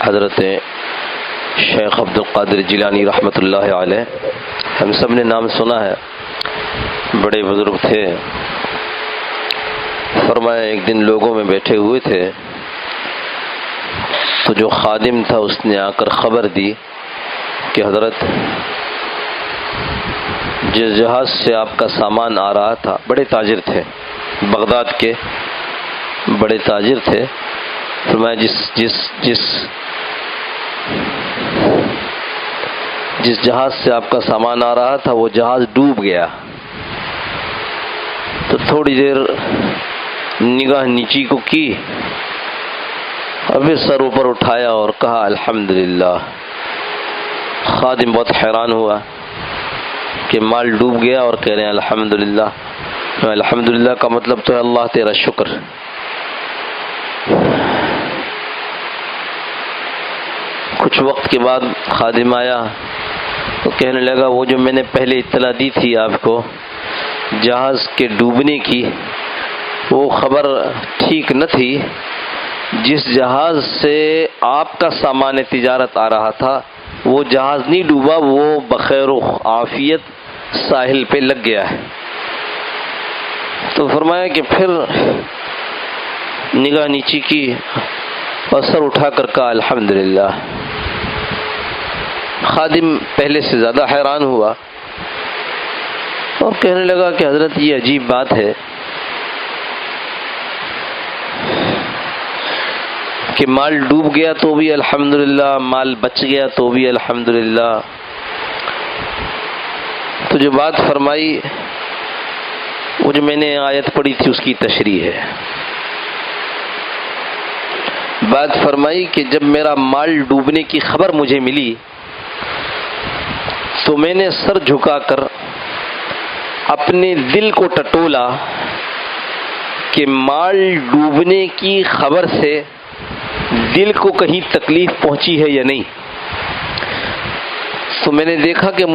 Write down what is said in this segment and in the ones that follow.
حضرت شیخ عبد القادر جیلانی رحمۃ اللہ علیہ، ہم سب نے نام سنا ہے، بڑے بزرگ تھے۔ فرمایا ایک دن لوگوں میں بیٹھے ہوئے تھے تو جو خادم تھا اس نے آ کر خبر دی کہ حضرت جس جہاز سے آپ کا سامان آ رہا تھا، بڑے تاجر تھے، بغداد کے بڑے تاجر تھے، فرمایا جس جہاز سے آپ کا سامان آ رہا تھا وہ جہاز ڈوب گیا۔ تو تھوڑی دیر نگاہ نیچی کو کی اور پھر سر اوپر اٹھایا اور کہا الحمدللہ۔ خادم بہت حیران ہوا کہ مال ڈوب گیا اور کہہ رہے ہیں الحمدللہ۔ الحمدللہ کا مطلب تو ہے اللہ تیرا شکر۔ کچھ وقت کے بعد خادم آیا تو کہنے لگا وہ جو میں نے پہلے اطلاع دی تھی آپ کو جہاز کے ڈوبنے کی، وہ خبر ٹھیک نہ تھی۔ جس جہاز سے آپ کا سامان تجارت آ رہا تھا وہ جہاز نہیں ڈوبا، وہ بخیر و عافیت ساحل پہ لگ گیا ہے۔ تو فرمایا کہ پھر نگاہ نیچی کی اور سر اٹھا کر کہا الحمدللہ۔ خادم پہلے سے زیادہ حیران ہوا اور کہنے لگا کہ حضرت یہ عجیب بات ہے کہ مال ڈوب گیا تو بھی الحمدللہ، مال بچ گیا تو بھی الحمدللہ۔ تو جو بات فرمائی وہ جو میں نے آیت پڑھی تھی اس کی تشریح ہے۔ بات فرمائی کہ جب میرا مال ڈوبنے کی خبر مجھے ملی تو میں نے سر جھکا کر اپنے دل کو ٹٹولا کہ مال ڈوبنے کی خبر سے دل کو کہیں تکلیف پہنچی ہے یا نہیں۔ تو میں نے دیکھا کہ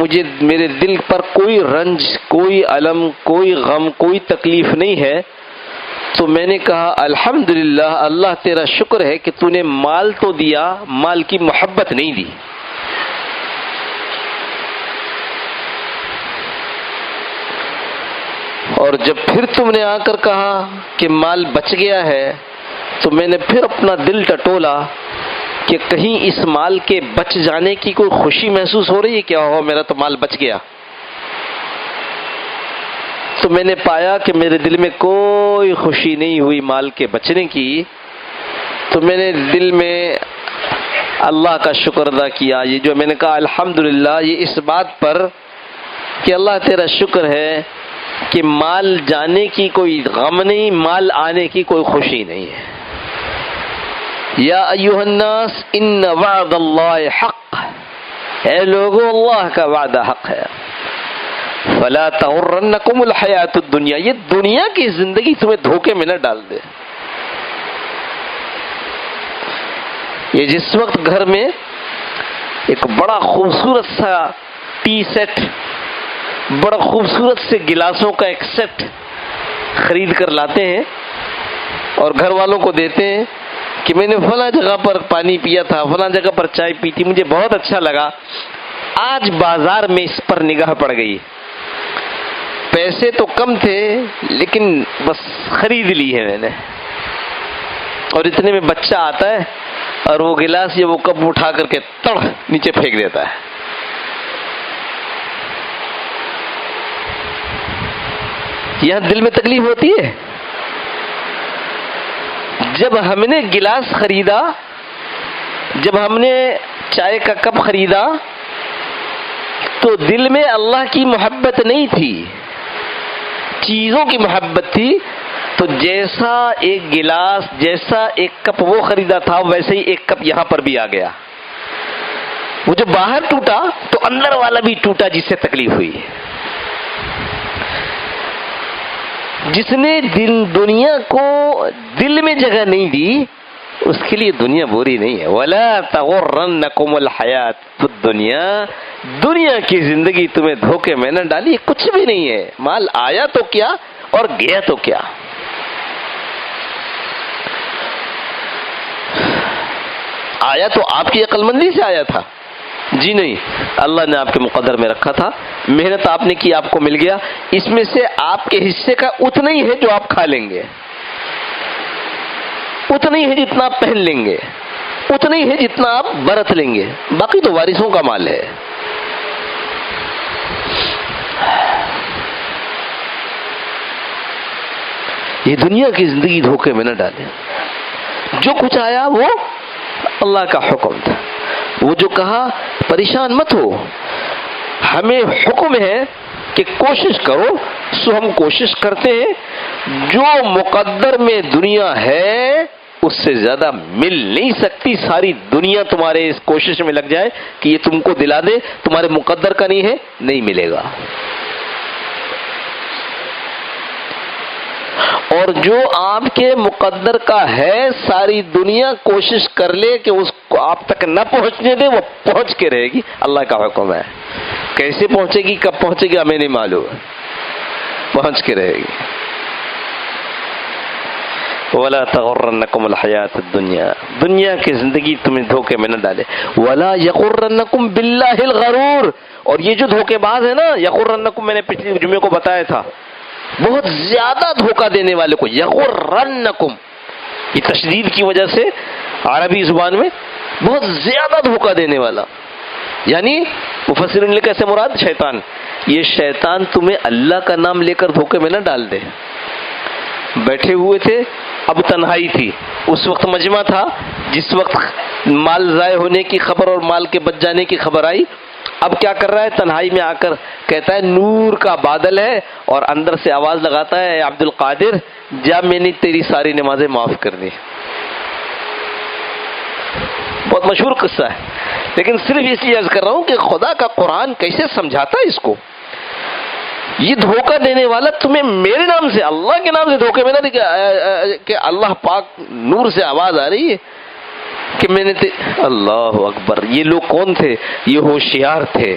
میرے دل پر کوئی رنج، کوئی الم، کوئی غم، کوئی تکلیف نہیں ہے۔ تو میں نے کہا الحمدللہ، اللہ تیرا شکر ہے کہ تو نے مال تو دیا، مال کی محبت نہیں دی۔ اور جب پھر تم نے آ کر کہا کہ مال بچ گیا ہے تو میں نے پھر اپنا دل ٹٹولا کہ کہیں اس مال کے بچ جانے کی کوئی خوشی محسوس ہو رہی ہے کیا؟ ہو میرا تو مال بچ گیا۔ تو میں نے پایا کہ میرے دل میں کوئی خوشی نہیں ہوئی مال کے بچنے کی۔ تو میں نے دل میں اللہ کا شکر ادا کیا۔ یہ جو میں نے کہا الحمدللہ، یہ اس بات پر کہ اللہ تیرا شکر ہے کہ مال جانے کی کوئی غم نہیں، مال آنے کی کوئی خوشی نہیں ہے۔ یا ایھا الناس ان وعد اللہ حق، اے لوگوں اللہ کا وعدہ حق ہے۔ فلا تغرنکم الحیات الدنیا، یہ دنیا کی زندگی تمہیں دھوکے میں نہ ڈال دے۔ یہ جس وقت گھر میں ایک بڑا خوبصورت سا ٹی سیٹ، بڑا خوبصورت سے گلاسوں کا ایک سیٹ خرید کر لاتے ہیں اور گھر والوں کو دیتے ہیں کہ میں نے فلاں جگہ پر پانی پیا تھا، فلاں جگہ پر چائے پی تھی، مجھے بہت اچھا لگا، آج بازار میں اس پر نگاہ پڑ گئی، پیسے تو کم تھے لیکن بس خرید لی ہے میں نے۔ اور اتنے میں بچہ آتا ہے اور وہ گلاس یا وہ کپ اٹھا کر کے تڑ نیچے پھینک دیتا ہے۔ یہاں دل میں تکلیف ہوتی ہے۔ جب ہم نے گلاس خریدا، جب ہم نے چائے کا کپ خریدا تو دل میں اللہ کی محبت نہیں تھی، چیزوں کی محبت تھی۔ تو جیسا ایک گلاس، جیسا ایک کپ وہ خریدا تھا ویسے ہی ایک کپ یہاں پر بھی آ گیا۔ وہ جو باہر ٹوٹا تو اندر والا بھی ٹوٹا جس سے تکلیف ہوئی۔ جس نے دنیا کو دل میں جگہ نہیں دی اس کے لیے دنیا بری نہیں ہے۔ وَلَا تَغُرَّنَّكُمُ الْحَيَاةُ الدُّنْيَا، دنیا کی زندگی تمہیں دھوکے میں نہ ڈالی، کچھ بھی نہیں ہے۔ مال آیا تو کیا اور گیا تو کیا۔ آیا تو آپ کی عقل مندی سے آیا تھا؟ جی نہیں، اللہ نے آپ کے مقدر میں رکھا تھا، محنت آپ نے کی، آپ کو مل گیا، اس میں سے آپ کے حصے کا اتنا ہی ہے جو آپ کھا لیں گے، اتنا ہی ہے جتنا آپ پہن لیں گے، اتنا ہی ہے جتنا آپ برت لیں گے، باقی تو وارثوں کا مال ہے۔ یہ دنیا کی زندگی دھوکے میں نہ ڈالیں، جو کچھ آیا وہ اللہ کا حکم تھا، وہ جو کہا پریشان مت ہو، ہمیں حکم ہے کہ کوشش کرو، سو ہم کوشش کرتے ہیں، جو مقدر میں دنیا ہے اس سے زیادہ مل نہیں سکتی، ساری دنیا تمہارے اس کوشش میں لگ جائے کہ یہ تم کو دلا دے، تمہارے مقدر کا نہیں ہے، نہیں ملے گا۔ اور جو آپ کے مقدر کا ہے ساری دنیا کوشش کر لے کہ اس کو آپ تک نہ پہنچنے دے، وہ پہنچ کے رہے گی، اللہ کا حکم ہے۔ کیسے پہنچے گی، کب پہنچے گی ہمیں نہیں معلوم، پہنچ کے رہے گی۔ وَلَا تَغُرَّنَّكُمُ الْحَيَاةُ الدُّنْيَا، دنیا کی زندگی تمہیں دھوکے میں نہ ڈالے۔ وَلَا يَغُرَّنَّكُمْ بِاللَّهِ الْغَرُورُ، اور یہ جو دھوکے باز ہے نا، يَغُرَّنَّكُمْ میں نے پچھلے جمعے کو بتایا تھا، بہت زیادہ دھوکہ دینے والے کو، یغرنکم، یہ تشدید کی وجہ سے عربی زبان میں بہت زیادہ دھوکہ دینے والا، یعنی مفسرین نے کیسے مراد شیطان، یہ شیطان تمہیں اللہ کا نام لے کر دھوکے میں نہ ڈال دے۔ بیٹھے ہوئے تھے، اب تنہائی تھی، اس وقت مجمع تھا، جس وقت مال ضائع ہونے کی خبر اور مال کے بچ جانے کی خبر آئی، اب کیا کر رہا ہے، تنہائی میں آ کر کہتا ہے نور کا بادل ہے، اور اندر سے آواز لگاتا ہے، اے عبد القادر جا، میں نے تیری ساری نمازیں معاف کر دی۔ بہت مشہور قصہ ہے، لیکن صرف اس لیے عرض کر رہا ہوں کہ خدا کا قرآن کیسے سمجھاتا ہے اس کو۔ یہ دھوکہ دینے والا تمہیں میرے نام سے، اللہ کے نام سے دھوکے میں نہ کہ اللہ پاک نور سے آواز آ رہی ہے کہ میں نے اللہ اکبر۔ یہ لوگ کون تھے؟ یہ ہوشیار تھے،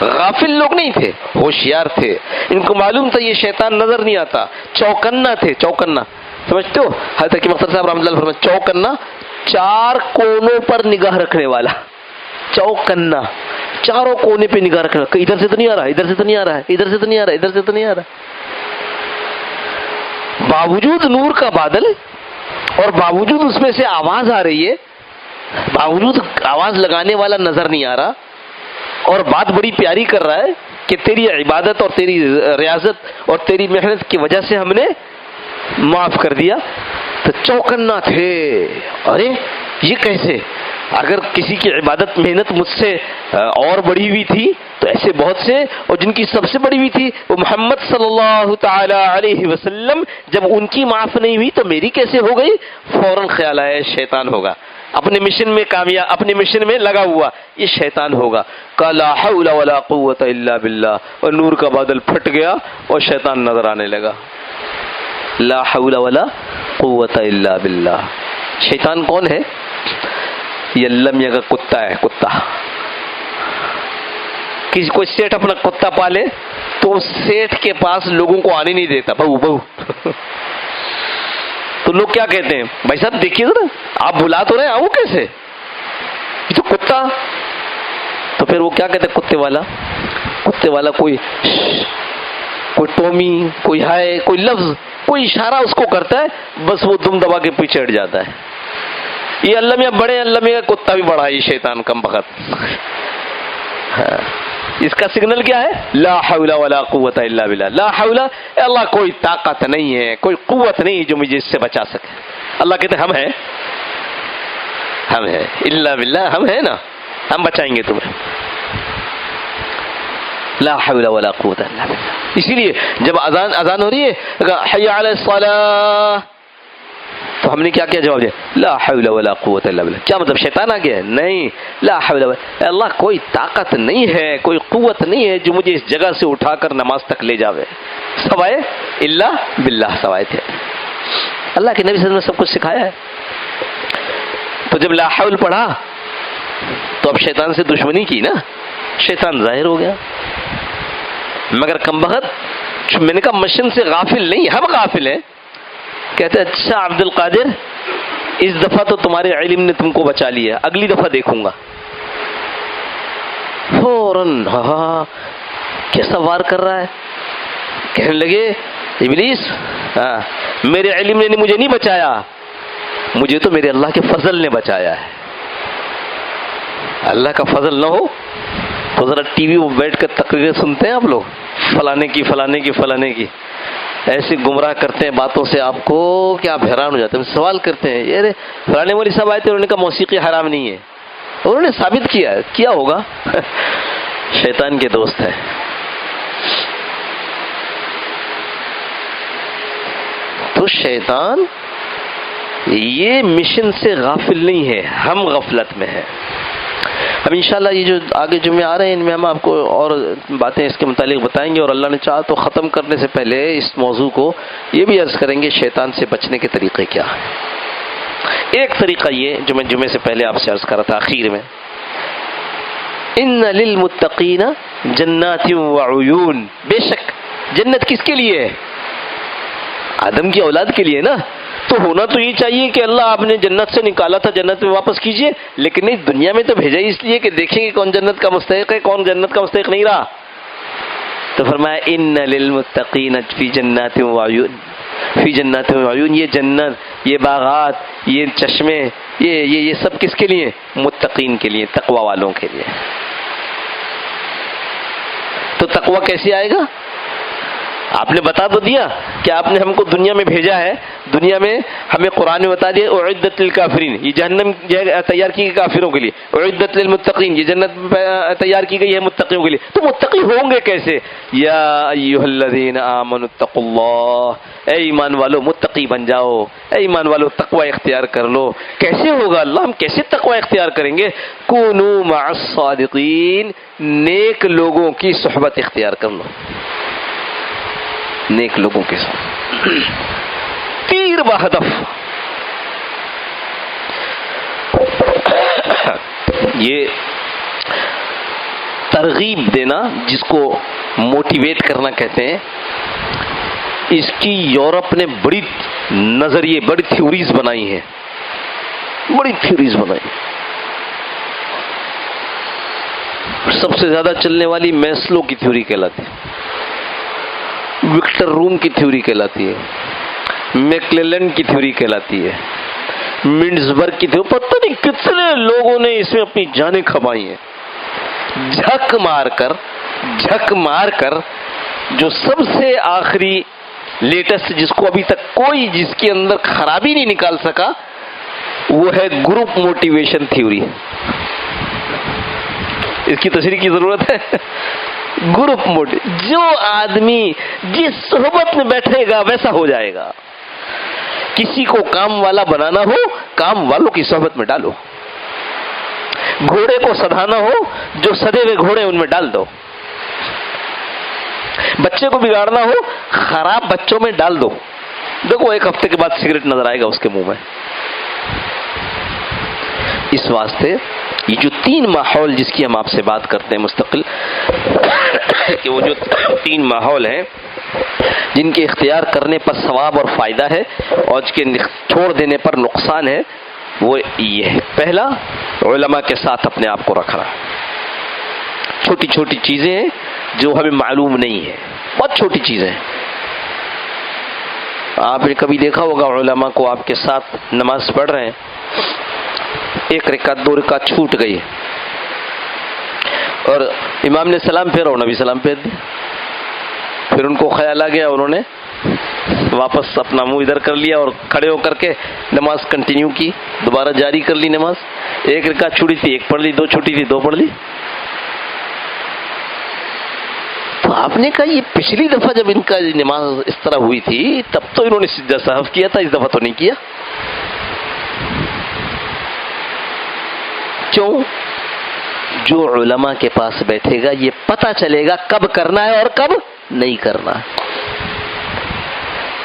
غافل لوگ نہیں تھے، ہوشیار تھے، ان کو معلوم تھا یہ شیطان نظر نہیں آتا، چوکنا تھے، چوکنا سمجھتے ہو؟ حضرت کی مختار صاحب رحمۃ اللہ فرماتے چوکنا، چار کونوں پر نگاہ رکھنے والا، چوکنا چاروں کونے پہ نگاہ رکھنا، ادھر سے تو نہیں آ رہا، ادھر سے تو نہیں آ رہا ہے، ادھر سے تو نہیں آ رہا ہے، ادھر سے تو نہیں آ رہا، باوجود نور کا بادل اور باوجود اس میں سے آواز آ رہی ہے، باوجود آواز لگانے والا نظر نہیں آ رہا، اور بات بڑی پیاری کر رہا ہے کہ تیری عبادت اور تیری ریاضت اور تیری محنت کی وجہ سے ہم نے معاف کر دیا، تو چوکنا تھے، ارے یہ کیسے؟ اگر کسی کی عبادت محنت مجھ سے اور بڑی ہوئی تھی تو ایسے بہت سے، اور جن کی سب سے بڑی ہوئی تھی وہ محمد صلی اللہ تعالی علیہ وسلم، جب ان کی معاف نہیں ہوئی تو میری کیسے ہو گئی؟ فوراً خیال آیا شیطان ہوگا، اپنے مشن میں کامیاب، اپنے مشن میں لگا ہوا، یہ شیطان ہوگا۔ قال لا حول ولا قوت الا باللہ، اور نور کا بادل پھٹ گیا اور شیطان نظر آنے لگا۔ لا حول ولا قوت الا باللہ۔ شیطان کون ہے؟ یہ لمیہ کا کتا ہے، کتا۔ کسی کوئی سیٹ اپنا کتا پالے تو اس سیٹ کے پاس لوگوں کو آنے نہیں دیتا، بہو بہو تو لوگ کیا کہتے ہیں؟ بھائی صاحب دیکھیے ذرا، آپ بلا تو رہے، آؤں کیسے؟ یہ تو کتا۔ تو پھر وہ کیا کہتے ہیں کتے والا کوئی ٹومی، کوئی ہائے، کوئی لفظ، کوئی اشارہ اس کو کرتا ہے، بس وہ دم دبا کے پیچھے ہٹ جاتا ہے۔ یہ اللہ میاں بڑے، اللہ میاں کا کتا بھی بڑا ہے، یہ شیطان کم بخت۔ اس کا سگنل کیا ہے؟ لا حول ولا قوت الا باللہ۔ لا حول، اے اللہ کوئی طاقت نہیں ہے، کوئی قوت نہیں جو مجھے اس سے بچا سکے۔ اللہ کہتے ہیں ہم ہیں الا باللہ، ہم ہیں نا، ہم بچائیں گے تمہیں۔ لا حول ولا قوت الا باللہ۔ اسی لیے جب اذان ہو رہی ہے حی علی الصلاۃ، تو ہم نے کیا جواب دیا؟ لا حول ولا قوت الا باللہ۔ کیا مطلب شیطان آ گیا ہے؟ نہیں، لا حول ولا، اللہ کوئی طاقت نہیں ہے، کوئی قوت نہیں ہے جو مجھے اس جگہ سے اٹھا کر نماز تک لے جاوے، سوائے الا باللہ، سوائے تھے۔ اللہ کے نبی صلی اللہ علیہ وسلم نے سب کچھ سکھایا ہے۔ تو جب لا حول پڑھا تو اب شیطان سے دشمنی کی نا، شیطان ظاہر ہو گیا۔ مگر کم بخت، میں نے کہا مشن سے غافل نہیں، ہم غافل ہیں۔ کہتے اچھا عبد القادر اس دفعہ تو تمہارے علم نے تم کو بچا لیا، اگلی دفعہ دیکھوں گا. فوراً ہاں کیسا وار کر رہا ہے. کہنے لگے ابلیس میرے علم نے مجھے نہیں بچایا، مجھے تو میرے اللہ کے فضل نے بچایا ہے. اللہ کا فضل نہ ہو تو ذرا ٹی وی میں بیٹھ کر تقریریں سنتے ہیں آپ لوگ، فلانے کی ایسے گمراہ کرتے ہیں باتوں سے آپ کو کہ آپ حیران ہو جاتے ہیں. سوال کرتے ہیں یہ فلانے والی صاحب آئے تھے، انہوں نے کہا موسیقی حرام نہیں ہے، انہوں نے ثابت کیا ہوگا. شیطان کے دوست ہیں. تو شیطان یہ مشن سے غافل نہیں ہے، ہم غفلت میں ہیں. اب انشاءاللہ یہ جو آگے جمعے آ رہے ہیں ان میں ہم آپ کو اور باتیں اس کے متعلق بتائیں گے، اور اللہ نے چاہا تو ختم کرنے سے پہلے اس موضوع کو یہ بھی عرض کریں گے شیطان سے بچنے کے طریقے کیا ہیں. ایک طریقہ یہ جو میں جمعے سے پہلے آپ سے عرض کر رہا تھا آخر میں، ان للمتقین جنات وعیون، بے شک جنت کس کے لیے ہے؟ آدم کی اولاد کے لیے نا. تو ہونا تو یہ چاہیے کہ اللہ آپ نے جنت سے نکالا تھا جنت میں واپس کیجئے، لیکن نہیں، دنیا میں تو بھیجا اس لیے کہ دیکھیں گے کون جنت کا مستحق ہے کون جنت کا مستحق نہیں رہا. تو فرمایا ان للمتقین فی جنات وعیون، یہ جنت، یہ باغات، یہ چشمے، یہ سب کس کے لیے؟ متقین کے لیے، تقوی والوں کے لیے. تو تقوی کیسے آئے گا؟ آپ نے بتا تو دیا کہ آپ نے ہم کو دنیا میں بھیجا ہے، دنیا میں ہمیں قرآن میں بتا دیا اعدت للکافرین، یہ جہنم تیار کی گئی کافروں کے لیے، اعدت للمتقین، یہ جنت تیار کی گئی ہے متقیوں کے لیے. تو متقی ہوں گے کیسے؟ یا ایھا الذین آمنوا اتقوا اللہ، اے ایمان والو متقی بن جاؤ، اے ایمان والو تقوی اختیار کر لو. کیسے ہوگا اللہ؟ ہم کیسے تقوی اختیار کریں گے؟ کونوا مع الصادقین، نیک لوگوں کی صحبت اختیار کر لو، نیک لوگوں کے ساتھ. تیر بہدف، یہ ترغیب دینا جس کو موٹیویٹ کرنا کہتے ہیں، اس کی یورپ نے بڑی نظریے، بڑی تھیوریز بنائی ہیں، سب سے زیادہ چلنے والی میسلو کی تھیوری کہلاتی ہے، وکٹر روم کی تھیوری کہلاتی ہے، میکلیلینڈ کی تھیوری کہلاتی ہے، منڈسبرگ کی تھیوری، پتہ نہیں کتنے لوگوں نے اس میں اپنی جانیں کھپائی ہیں. جھک مار کر جو سب سے آخری لیٹسٹ جس کو ابھی تک کوئی جس کے اندر خرابی نہیں نکال سکا وہ ہے گروپ موٹیویشن تھیوری. اس کی تشریح کی ضرورت ہے. گروپ موٹی، جو آدمی جس صحبت میں بیٹھے گا ویسا ہو جائے گا. کسی کو کام والا بنانا ہو، کام والوں کی صحبت میں ڈالو. گھوڑے کو سدھانا ہو، جو سدے ہوئے گھوڑے ان میں ڈال دو. بچے کو بگاڑنا ہو، خراب بچوں میں ڈال دو. دیکھو ایک ہفتے کے بعد سگریٹ نظر آئے گا اس کے منہ میں. اس واسطے یہ جو 3 ماحول جس کی ہم آپ سے بات کرتے ہیں مستقل، کہ وہ جو 3 ماحول ہیں جن کے اختیار کرنے پر ثواب اور فائدہ ہے اور اس کے چھوڑ دینے پر نقصان ہے، وہ یہ ہے. پہلا، علماء کے ساتھ اپنے آپ کو رکھنا. چھوٹی چھوٹی چیزیں ہیں جو ہمیں معلوم نہیں ہے، بہت چھوٹی چیزیں ہیں. آپ نے کبھی دیکھا ہوگا علماء کو آپ کے ساتھ نماز پڑھ رہے ہیں، 1 رکعت 2 رکعت چھوٹ گئی اور امام نے سلام پھیرا، انہوں نے بھی سلام پھیر دیا. پھر ان کو خیال آ گیا، انہوں نے واپس اپنا منہ ادھر کر لیا اور کھڑے ہو کر کے نماز کنٹینیو کی، دوبارہ جاری کر لی نماز. 1 رکعت چھوٹی تھی 1 پڑھ لی، 2 چھوٹی تھی 2 پڑھ لی. تو آپ نے کہا یہ پچھلی دفعہ جب ان کا نماز اس طرح ہوئی تھی تب تو انہوں نے سجدہ سہو کیا تھا، اس دفعہ تو نہیں کیا. کیوں؟ جو علماء کے پاس بیٹھے گا یہ پتہ چلے گا کب کرنا ہے اور کب نہیں کرنا.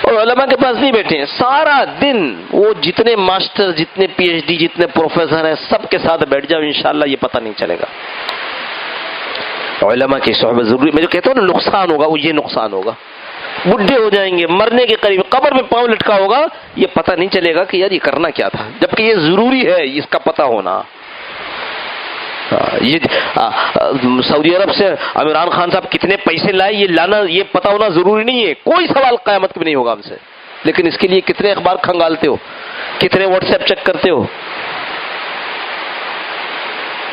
اور علماء کے پاس نہیں بیٹھے ہیں سارا دن، وہ جتنے ماسٹر، جتنے پی ایچ ڈی، جتنے پروفیسر ہیں سب کے ساتھ بیٹھ جاؤ، انشاءاللہ یہ پتہ نہیں چلے گا. علماء کی صحبت ضروری. میں جو کہتا ہوں نا نقصان ہوگا، وہ یہ نقصان ہوگا. بڈھے ہو جائیں گے، مرنے کے قریب قبر میں پاؤں لٹکا ہوگا، یہ پتہ نہیں چلے گا کہ یار یہ کرنا کیا تھا، جبکہ یہ ضروری ہے اس کا پتہ ہونا۔ یہ سعودی عرب سے عمران خان صاحب کتنے پیسے لائے، یہ لانا، یہ پتہ ہونا ضروری نہیں ہے، کوئی سوال قیامت میں نہیں ہوگا ہم سے، لیکن اس کے لیے کتنے اخبار کھنگالتے ہو، کتنے واٹس ایپ چیک کرتے ہو۔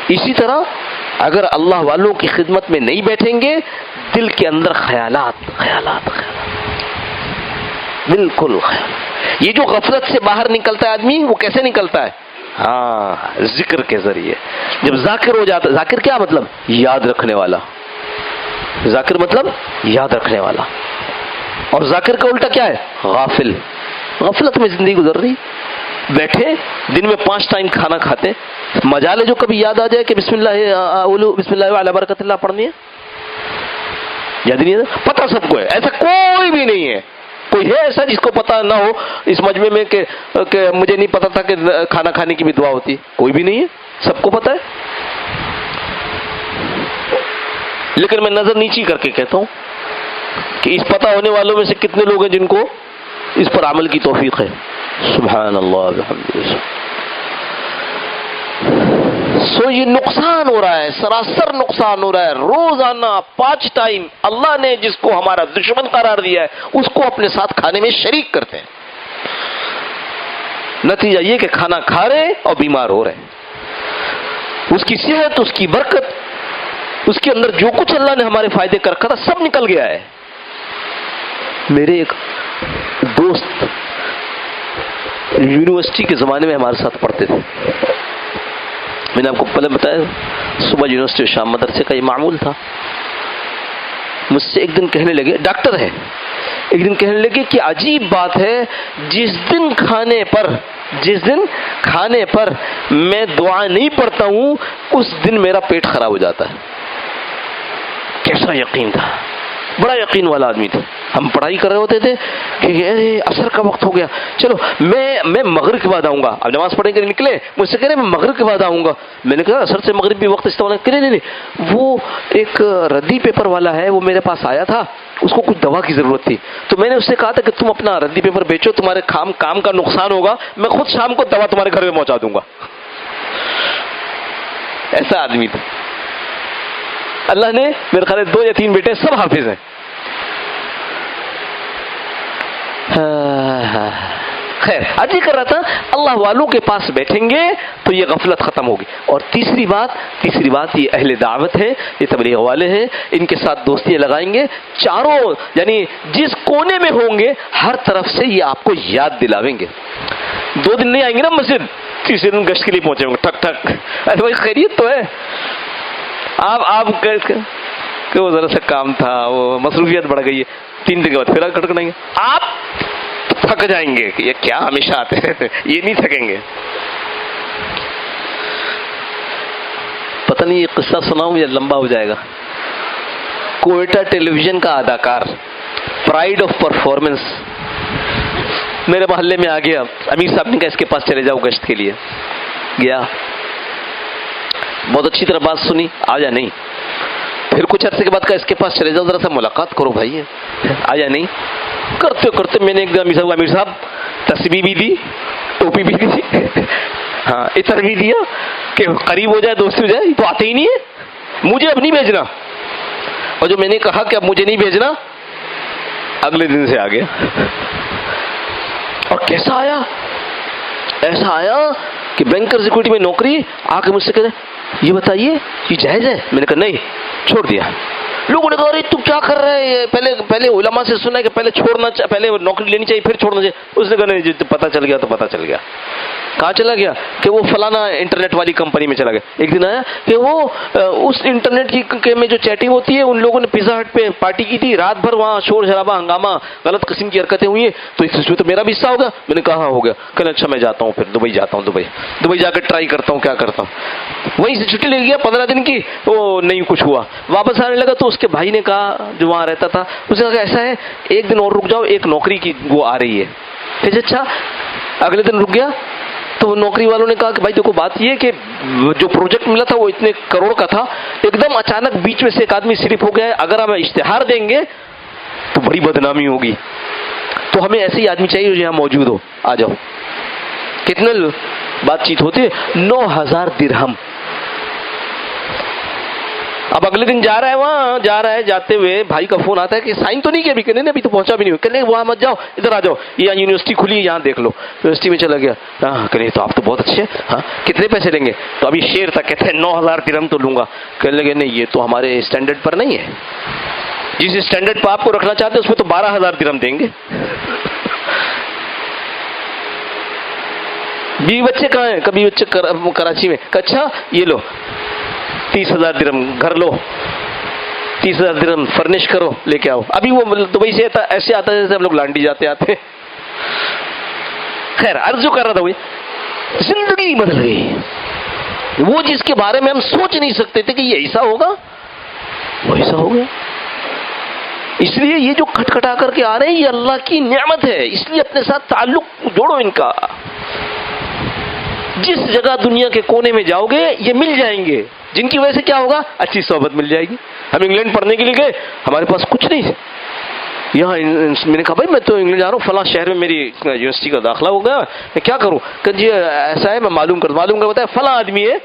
اسی طرح اگر اللہ والوں کی خدمت میں نہیں بیٹھیں گے، دل کے اندر خیالات بالکل خیال، یہ جو غفلت سے باہر نکلتا ہے آدمی، وہ کیسے نکلتا ہے؟ ہاں، ذکر کے ذریعے۔ جب ذاکر ہو جاتا، ذاکر کیا مطلب؟ یاد رکھنے والا، ذاکر مطلب یاد رکھنے والا، اور ذاکر کا الٹا کیا ہے؟ غافل، غفلت میں زندگی گزر رہی، بیٹھے دن میں 5 ٹائم کھانا کھاتے، مجال ہے جو کبھی یاد آ جائے کہ بسم اللہ علی برکت اللہ پڑھنی ہے، یاد نہیں ہے، پتہ سب کو ہے، ایسا کوئی بھی نہیں ہے، کوئی ہے ایسا جس کو پتہ نہ ہو اس مجمع میں کہ مجھے نہیں پتا تھا کہ کھانا کھانے کی بھی دعا ہوتی ہے؟ کوئی بھی نہیں ہے، سب کو پتہ ہے۔ لیکن میں نظر نیچی کر کے کہتا ہوں کہ اس پتہ ہونے والوں میں سے کتنے لوگ ہیں جن کو اس پر عمل کی توفیق ہے؟ سبحان اللہ بحمدہ۔ سو یہ نقصان ہو رہا ہے، سراسر نقصان ہو رہا ہے، روزانہ 5 ٹائم اللہ نے جس کو ہمارا دشمن قرار دیا ہے اس کو اپنے ساتھ کھانے میں شریک کرتے ہیں، نتیجہ یہ کہ کھانا کھا رہے اور بیمار ہو رہے، اس کی صحت، اس کی برکت، اس کے اندر جو کچھ اللہ نے ہمارے فائدے کا رکھا تھا سب نکل گیا ہے۔ میرے ایک دوست یونیورسٹی کے زمانے میں ہمارے ساتھ پڑھتے تھے، میں نے آپ کو پہلے بتایا صبح یونیورسٹی اور شام مدرسے کا یہ معمول تھا۔ مجھ سے ایک دن کہنے لگے، ڈاکٹر ہے، ایک دن کہنے لگے کہ عجیب بات ہے، جس دن کھانے پر میں دعا نہیں پڑھتا ہوں اس دن میرا پیٹ خراب ہو جاتا ہے۔ کیسا یقین تھا، بڑا یقین والا آدمی تھا۔ ہم پڑھائی کر رہے ہوتے تھے کہ عصر کا وقت ہو گیا، چلو میں مغرب کے بعد آؤں گا، اب نماز پڑھنے کے لیے نکلے، مجھ سے کہہ رہے میں مغرب کے بعد آؤں گا، میں نے کہا عصر سے مغرب بھی وقت استعمال کرے، نہیں، وہ ایک ردی پیپر والا ہے، وہ میرے پاس آیا تھا، اس کو کچھ دوا کی ضرورت تھی، تو میں نے اس سے کہا تھا کہ تم اپنا ردی پیپر بیچو، تمہارے کام کا نقصان ہوگا، میں خود شام کو دوا تمہارے گھر میں پہنچا دوں گا۔ ایسا آدمی تھا۔ اللہ نے میرے خیال 2 یا 3 بیٹے سب حافظ ہیں۔ خیر، آج یہ کر رہا تھا اللہ والوں کے پاس بیٹھیں گے تو یہ غفلت ختم ہوگی۔ اور تیسری بات یہ اہل دعوت ہے، یہ تبلیغ والے ہیں، ان کے ساتھ دوستیاں لگائیں گے، چاروں یعنی جس کونے میں ہوں گے ہر طرف سے یہ آپ کو یاد دلاویں گے۔ 2 دن نہیں آئیں گے نا مسجد، تیسرے دن گشت کے لیے پہنچے ہوں گے، ٹھک ٹھک، ارے بھائی خیریت تو ہے، آپ کہ وہ ذرا سا کام تھا، وہ مصروفیت بڑھ گئی ہے، 3 دن کے بعد پھر کھٹکھٹائیں گے، آپ تھک جائیں گے کہ یہ کیا ہمیشہ آتے ہیں، یہ نہیں تھکیں گے۔ پتہ نہیں یہ قصہ سناؤں یا لمبا ہو جائے گا۔ کوئٹہ ٹیلی ویژن کا اداکار، پرائیڈ آف پرفارمنس، میرے محلے میں آ گیا، امیر صاحب نے کہا اس کے پاس چلے جاؤ گشت کے لیے، گیا، بہت اچھی طرح بات سنی، آیا نہیں، پھر کچھ عرصے کے بعد کہا اس کے پاس چلے جاؤ ذرا سا ملاقات کرو بھائی، آیا نہیں، کرتے میں نے ایک دم امیر صاحب تسبیح بھی دی، ٹوپی بھی دی، ہاں عطر بھی دیا کہ قریب ہو جائے، دوستی ہو جائے، تو آتے ہی نہیں ہے، مجھے اب نہیں بھیجنا، اور جو میں نے کہا کہ اب مجھے نہیں بھیجنا اگلے دن سے آ گیا۔ اور کیسا آیا؟ ایسا آیا کہ بینکر سیکورٹی میں نوکری، آ کے مجھ سے کہتے یہ بتائیے یہ جائز ہے؟ میں نے کہا نہیں، چھوڑ دیا۔ لوگوں نے کہا ارے تو کیا کر رہے ہیں، پہلے علماء سے سنا ہے کہ پہلے نوکری لینی چاہیے پھر چھوڑنا چاہیے۔ اس نے کہا نہیں، پتہ چل گیا تو پتہ چل گیا۔ کہاں چلا گیا؟ کہ وہ فلانا انٹرنیٹ والی کمپنی میں چلا گیا۔ ایک دن آیا کہ وہ اس انٹرنیٹ کی میں جو چیٹنگ ہوتی ہے، ان لوگوں نے پیزا ہٹ پہ پارٹی کی تھی، رات بھر وہاں شور شرابہ ہنگامہ غلط قسم کی حرکتیں ہوئی ہیں، تو اس میں تو میرا بھی حصہ ہوگا۔ میں نے کہا ہو گیا۔ کہ اچھا میں جاتا ہوں، پھر دبئی جاتا ہوں، دبئی جا کے ٹرائی کرتا ہوں کیا کرتا ہوں۔ وہیں سے چھٹی لے گیا 15 دن کی، وہ نہیں کچھ ہوا، واپس آنے لگا تو اس کے بھائی نے کہا جو وہاں رہتا تھا، اس نے کہا ایسا ہے ایک دن اور رک جاؤ، ایک نوکری کی وہ آ رہی ہے۔ اچھا، اگلے دن رک گیا تو نوکری والوں نے کہا کہ بھائی دیکھو بات یہ کہ جو پروجیکٹ ملا تھا وہ اتنے کروڑ کا تھا، ایک دم اچانک بیچ میں سے ایک آدمی صرف ہو گیا ہے، اگر ہم اشتہار دیں گے تو بڑی بدنامی ہوگی. تو ہمیں ایسے ہی آدمی چاہیے جو یہاں موجود ہو. آ جاؤ. کتنے بات چیت ہوتی ہے؟ 9,000 درہم. اب اگلے دن جا رہا ہے, وہاں جا رہا ہے, جاتے ہوئے بھائی کا فون آتا ہے کہ سائن تو نہیں کیا ابھی. کہنے ابھی تو پہنچا بھی نہیں. کہنے وہاں مت جاؤ, ادھر آ جاؤ, یہ یونیورسٹی کھلی ہے یہاں دیکھ لو. یونیورسٹی میں چلا گیا. ہاں کہنے تو آپ تو بہت اچھے. ہاں کتنے پیسے لیں گے؟ تو ابھی شیر تھا, کہتے ہیں 9,000 درہم تو لوں گا. کہنے لگے نہیں, یہ تو ہمارے اسٹینڈرڈ پر نہیں ہے. جس اسٹینڈرڈ پر آپ کو رکھنا چاہتے ہیں اس میں تو 12,000 درہم دیں گے. بیوی بچے کہاں ہیں؟ کبھی بچے کراچی میں. اچھا یہ لو 30,000 درہم گھر لو, 30,000 درہم فرنش کرو, لے کے آؤ. ابھی وہ دبئی سے ایسے آتا ہے جیسے ہم لوگ لانڈی جاتے آتے. خیر عرض جو کر رہا تھا وہی, زندگی بدل گئی. وہ جس کے بارے میں ہم سوچ نہیں سکتے تھے کہ یہ ایسا ہوگا, وہ ایسا ہو گیا. اس لیے یہ جو کھٹکھٹا کر کے آ رہے ہیں یہ اللہ کی نعمت ہے. اس لیے اپنے ساتھ تعلق جوڑو ان کا. جس جگہ دنیا کے کونے میں جاؤ گے یہ مل جائیں گے, جن کی وجہ سے کیا ہوگا؟ اچھی صحبت مل جائے گی. ہم انگلینڈ پڑھنے کے لیے گئے, ہمارے پاس کچھ نہیں ہے. یہاں میں نے کہا بھائی میں تو انگلینڈ جا رہا ہوں, فلاں شہر میں میری یونیورسٹی کا داخلہ ہو گیا, میں کیا کروں؟ کہ جی ایسا ہے, میں معلوم کر بتایا فلاں آدمی ہے.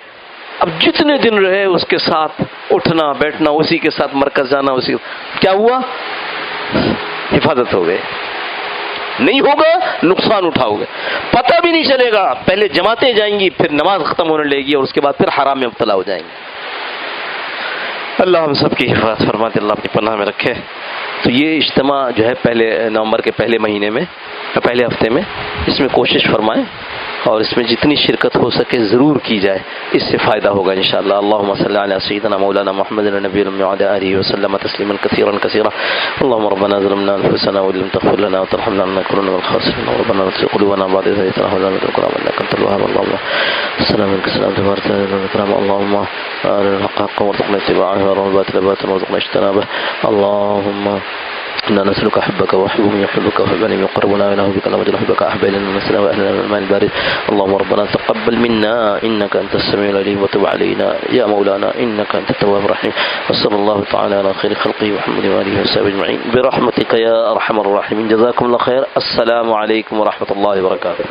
اب جتنے دن رہے اس کے ساتھ اٹھنا بیٹھنا, اسی کے ساتھ مرکز جانا, اسی کیا ہوا؟ حفاظت ہو گئے. نہیں ہوگا نقصان اٹھاؤ گے, پتہ بھی نہیں چلے گا. پہلے جماعتیں جائیں گی, پھر نماز ختم ہونے لگے گی, اور اس کے بعد پھر حرام میں مبتلا ہو جائیں گے. اللہ ہم سب کی حفاظت فرماتے, اللہ اپنی پناہ میں رکھے. تو یہ اجتماع جو ہے پہلے نومبر کے پہلے مہینے میں, پہلے ہفتے میں, اس میں کوشش فرمائیں اور اس میں جتنی شرکت ہو سکے ضرور کی جائے, اس سے فائدہ ہوگا انشاءاللہ. اللہم صلی علی سیدنا مولانا محمد النبی الامي وعلى آلہ وسلم تسلیما کثیرا کثیرا. اللہم ربنا ظلمنا انفسنا وان لم تغفر لنا وترحمنا لنكونن من الخاسرين. ربنا لا تزغ قلوبنا بعد إذ هديتنا وهب لنا من لدنك رحمة إنك أنت الوهاب. اللهم السلام عليك السلام تبارك الكرام. اللهم أرنا الحق حقا وارزقنا اتباعه وارنا الباطل باطلا وارزقنا اجتنابه. اللهم إنا نسألك حبك وحب من يحبك وحب من يقربنا إليه بك نرجو حبك أحب إلينا من السلام وأهلنا من الماء البارد. اللهم ربنا تقبل منا إنك أنت السميع العليم وتب علينا يا مولانا إنك أنت التواب الرحيم. وصلى الله تعالى على خير خلقه محمد وآله وصحبه أجمعين برحمتك يا أرحم الراحمين. جزاكم الله خير. السلام عليكم ورحمة الله وبركاته.